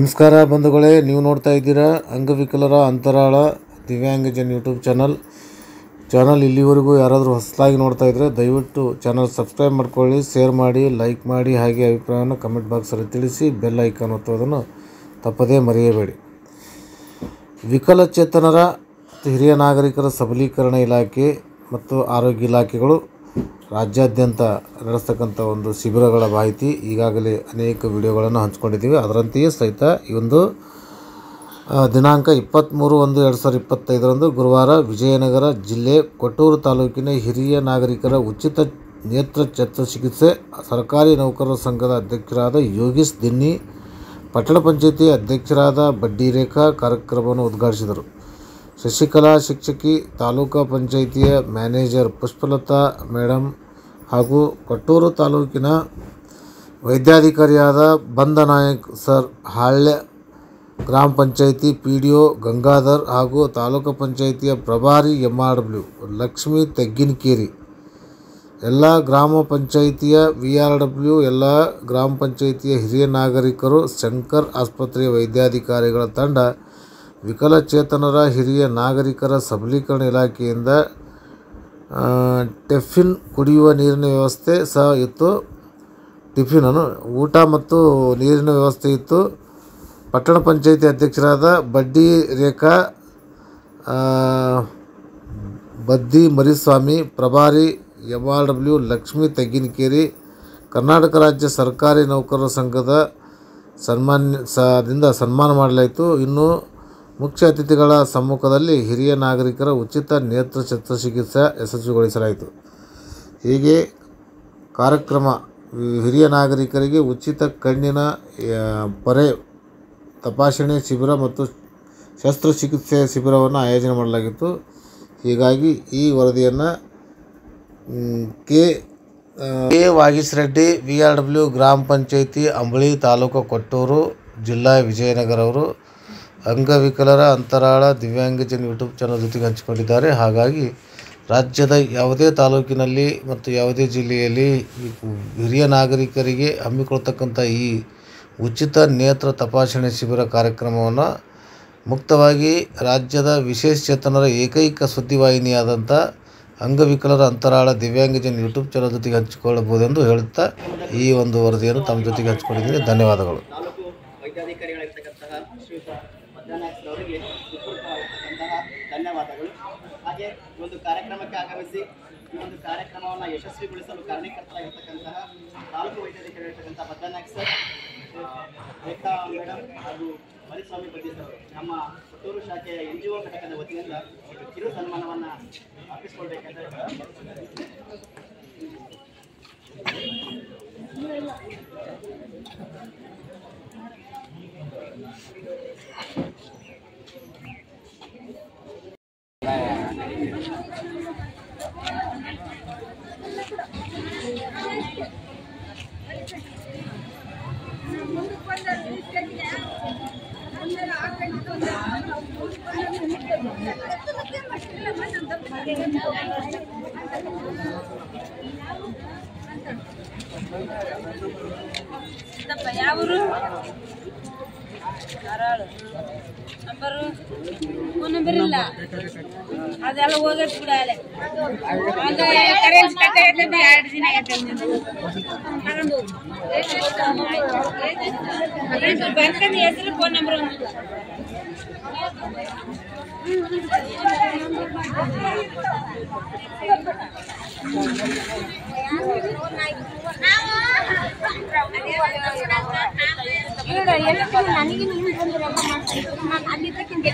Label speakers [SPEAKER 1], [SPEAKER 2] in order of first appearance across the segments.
[SPEAKER 1] ನಮಸ್ಕಾರ ಬಂಧುಗಳೇ, ನೀವು ನೋಡ್ತಾ ಇದ್ದೀರಾ ಅಂಗವಿಕಲರ ಅಂತರಾಳ ದಿವ್ಯಾಂಗಜನ್ ಯೂಟ್ಯೂಬ್ ಚಾನಲ್. ಇಲ್ಲಿವರೆಗೂ ಯಾರಾದರೂ ಹೊಸದಾಗಿ ನೋಡ್ತಾ ಇದ್ದರೆ ದಯವಿಟ್ಟು ಚಾನಲ್ ಸಬ್ಸ್ಕ್ರೈಬ್ ಮಾಡ್ಕೊಳ್ಳಿ, ಶೇರ್ ಮಾಡಿ, ಲೈಕ್ ಮಾಡಿ, ಹಾಗೆ ಅಭಿಪ್ರಾಯವನ್ನು ಕಮೆಂಟ್ ಬಾಕ್ಸಲ್ಲಿ ತಿಳಿಸಿ, ಬೆಲ್ ಐಕಾನ್ ಒತ್ತೋದನ್ನು ತಪ್ಪದೇ ಮರೆಯಬೇಡಿ. ವಿಕಲಚೇತನರ ಹಿರಿಯ ನಾಗರಿಕರ ಸಬಲೀಕರಣ ಇಲಾಖೆ ಮತ್ತು ಆರೋಗ್ಯ ಇಲಾಖೆಗಳು ರಾಜ್ಯಾದ್ಯಂತ ನಡೆಸ್ತಕ್ಕಂಥ ಒಂದು ಶಿಬಿರಗಳ ಮಾಹಿತಿ ಈಗಾಗಲೇ ಅನೇಕ ವಿಡಿಯೋಗಳನ್ನು ಹಂಚಿಕೊಂಡಿದ್ದೀವಿ. ಅದರಂತೆಯೇ ಸಹಿತ ಈ ಒಂದು ದಿನಾಂಕ 23/1/2025 ಗುರುವಾರ ವಿಜಯನಗರ ಜಿಲ್ಲೆ ಕೊಟ್ಟೂರು ತಾಲೂಕಿನ ಹಿರಿಯ ನಾಗರಿಕರ ಉಚಿತ ನೇತ್ರ ಶಸ್ತ್ರಚಿಕಿತ್ಸೆ ಸರ್ಕಾರಿ ನೌಕರರ ಸಂಘದ ಅಧ್ಯಕ್ಷರಾದ ಯೋಗೀಶ್ ದಿನ್ನಿ, ಪಟ್ಟಣ ಪಂಚಾಯಿತಿ ಅಧ್ಯಕ್ಷರಾದ ಬಡ್ಡಿ ರೇಖಾ ಕಾರ್ಯಕ್ರಮವನ್ನು ಉದ್ಘಾಟಿಸಿದರು. ಶಶಿಕಲಾ ಶಿಕ್ಷಕಿ, ತಾಲೂಕಾ ಪಂಚಾಯಿತಿಯ ಮ್ಯಾನೇಜರ್ ಪುಷ್ಪಲತಾ ಮೇಡಮ್ ಹಾಗೂ ಕೊಟ್ಟೂರು ತಾಲೂಕಿನ ವೈದ್ಯಾಧಿಕಾರಿಯಾದ ಬಂದನಾಯಕ್ ಸರ್, ಹಾಳ್ಯ ಗ್ರಾಮ ಪಂಚಾಯಿತಿ PDO ಗಂಗಾಧರ್ ಹಾಗೂ ತಾಲೂಕು ಪಂಚಾಯಿತಿಯ ಪ್ರಭಾರಿ MRW ಲಕ್ಷ್ಮೀ ತೆಗ್ಗಿನಕೇರಿ, ಎಲ್ಲ ಗ್ರಾಮ ಪಂಚಾಯಿತಿಯ VRW, ಎಲ್ಲ ಗ್ರಾಮ ಪಂಚಾಯಿತಿಯ ಹಿರಿಯ ನಾಗರಿಕರು, ಶಂಕರ್ ಆಸ್ಪತ್ರೆಯ ವೈದ್ಯಾಧಿಕಾರಿಗಳ ತಂಡ, ವಿಕಲಚೇತನರ ಹಿರಿಯ ನಾಗರಿಕರ ಸಬಲೀಕರಣ ಇಲಾಖೆಯಿಂದ ಟಿಫಿನ್, ಕುಡಿಯುವ ನೀರಿನ ವ್ಯವಸ್ಥೆ ಸಹ ಇತ್ತು. ಟಿಫಿನನ್ನು ಊಟ ಮತ್ತು ನೀರಿನ ವ್ಯವಸ್ಥೆ ಇತ್ತು. ಪಟ್ಟಣ ಪಂಚಾಯಿತಿ ಅಧ್ಯಕ್ಷರಾದ ಬಡ್ಡಿ ರೇಖಾ ಬದ್ದಿ ಮರಿಸ್ವಾಮಿ, ಪ್ರಭಾರಿ MRW ಲಕ್ಷ್ಮೀ ತೆಗ್ಗಿನಕೇರಿ, ಕರ್ನಾಟಕ ರಾಜ್ಯ ಸರ್ಕಾರಿ ನೌಕರರ ಸಂಘದ ಸನ್ಮಾನ ಮಾಡಲಾಯಿತು. ಇನ್ನು ಮುಖ್ಯ ಅತಿಥಿಗಳ ಸಮ್ಮುಖದಲ್ಲಿ ಹಿರಿಯ ನಾಗರಿಕರ ಉಚಿತ ನೇತ್ರ ಶಸ್ತ್ರಚಿಕಿತ್ಸೆ ಯಶಸ್ವಿಗೊಳಿಸಲಾಯಿತು. ಹೀಗೆ ಕಾರ್ಯಕ್ರಮ ಹಿರಿಯ ನಾಗರಿಕರಿಗೆ ಉಚಿತ ಕಣ್ಣಿನ ಪೊರೆ ತಪಾಸಣೆ ಶಿಬಿರ ಮತ್ತು ಶಸ್ತ್ರಚಿಕಿತ್ಸೆ ಶಿಬಿರವನ್ನು ಆಯೋಜನೆ ಮಾಡಲಾಗಿತ್ತು. ಹೀಗಾಗಿ ಈ ವರದಿಯನ್ನು ಕೆ ವಾಗೀಶ್ ರೆಡ್ಡಿ, VRW ಗ್ರಾಮ ಪಂಚಾಯಿತಿ ಅಂಬಳಿ, ತಾಲೂಕು ಕೊಟ್ಟೂರು, ಜಿಲ್ಲಾ ವಿಜಯನಗರ ಅವರು ಅಂಗವಿಕಲರ ಅಂತರಾಳ ದಿವ್ಯಾಂಗಜನ್ ಯೂಟ್ಯೂಬ್ ಚಾನಲ್ ಜೊತೆಗೆ ಹಂಚಿಕೊಂಡಿದ್ದಾರೆ. ಹಾಗಾಗಿ ರಾಜ್ಯದ ಯಾವುದೇ ತಾಲೂಕಿನಲ್ಲಿ ಮತ್ತು ಯಾವುದೇ ಜಿಲ್ಲೆಯಲ್ಲಿ ಹಿರಿಯ ನಾಗರಿಕರಿಗೆ ಹಮ್ಮಿಕೊಳ್ತಕ್ಕಂಥ ಈ ಉಚಿತ ನೇತ್ರ ತಪಾಸಣೆ ಶಿಬಿರ ಕಾರ್ಯಕ್ರಮವನ್ನು ಮುಕ್ತವಾಗಿ ರಾಜ್ಯದ ವಿಶೇಷಚೇತನರ ಏಕೈಕ ಸುದ್ದಿವಾಹಿನಿಯಾದಂಥ ಅಂಗವಿಕಲರ ಅಂತರಾಳ ದಿವ್ಯಾಂಗಜನ್ ಯೂಟ್ಯೂಬ್ ಚಾನಲ್ ಜೊತೆಗೆ ಹಂಚಿಕೊಳ್ಳಬಹುದೆಂದು ಹೇಳುತ್ತಾ ಈ ಒಂದು ವರದಿಯನ್ನು ತಮ್ಮ ಜೊತೆಗೆ ಹಂಚಿಕೊಂಡಿದ್ದೀನಿ. ಧನ್ಯವಾದಗಳು.
[SPEAKER 2] ಅವರಿಗೆ ಧನ್ಯವಾದಗಳು. ಹಾಗೆ ಒಂದು ಕಾರ್ಯಕ್ರಮಕ್ಕೆ ಆಗಮಿಸಿ ಈ ಒಂದು ಕಾರ್ಯಕ್ರಮವನ್ನು ಯಶಸ್ವಿಗೊಳಿಸಲು ಕಾರಣೀಕರ್ತರಾಗಿರ್ತಕ್ಕಂತಹ ತಾಲೂಕು ವೈದ್ಯಾಧಿಕಾರಿಯಾಗಿರ್ತಕ್ಕಂಥ ಬದ್ದನಾಯಕ್ ಸರ್, ರೇಖಾ ಮೇಡಮ್ ಹಾಗೂ ಮರಿಸ್ವಾಮಿ ಬಡ್ಡಿ ಸರ್ ನಮ್ಮ ಕೊಟ್ಟೂರು ಶಾಖೆಯ NGO ಘಟಕದ ವತಿಯಿಂದ ಕಿರು ಸನ್ಮಾನವನ್ನು ಅರ್ಪಿಸಿಕೊಳ್ಬೇಕಾದ್ರೆ
[SPEAKER 3] ಯಾವರು ನಂಬರು ಫೋನ್ ನಂಬರ್ ಇಲ್ಲ, ಅದೆಲ್ಲ ಹೋಗೈತೆ ಕೂಡ. ಅಲ್ಲೇ ಕರೆನ್ಸಿ ಕಟ್ಟೈತೆ 2 ದಿನ ತಗೊಂಡು ಬ್ಯಾಂಕಲ್ಲಿ ಹೆಸರು ಫೋನ್ ನಂಬರ್ ನನಗೆ ನೀನು ಬಂದಿರಲ್ಲ ಮಾಡ್ತೀನಿ ಅಲ್ಲಿದ್ದಕ್ಕಿಂತ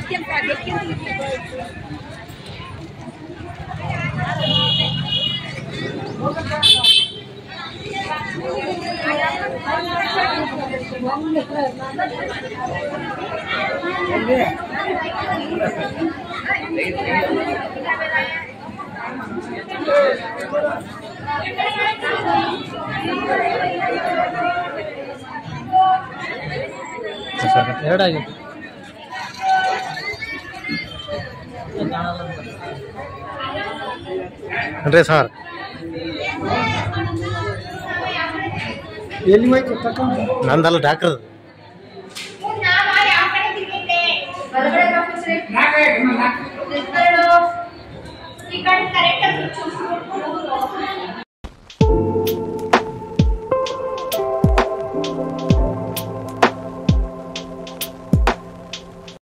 [SPEAKER 4] ಎರಡಾಗಿತ್ತು. ಅಂದರೆ ಸರ್
[SPEAKER 5] ಎಲ್ಲಿ ಹೋಯ್ತು ತಕ್ಕ
[SPEAKER 4] ನಂದಲ್ಲ ಡಾಕ್ಟರ್ ಬಲಗಡೆ ಕಾಫಿ ಈ ಕಡೆ ಕರೆಕ್ಟ್ ಆಗಿ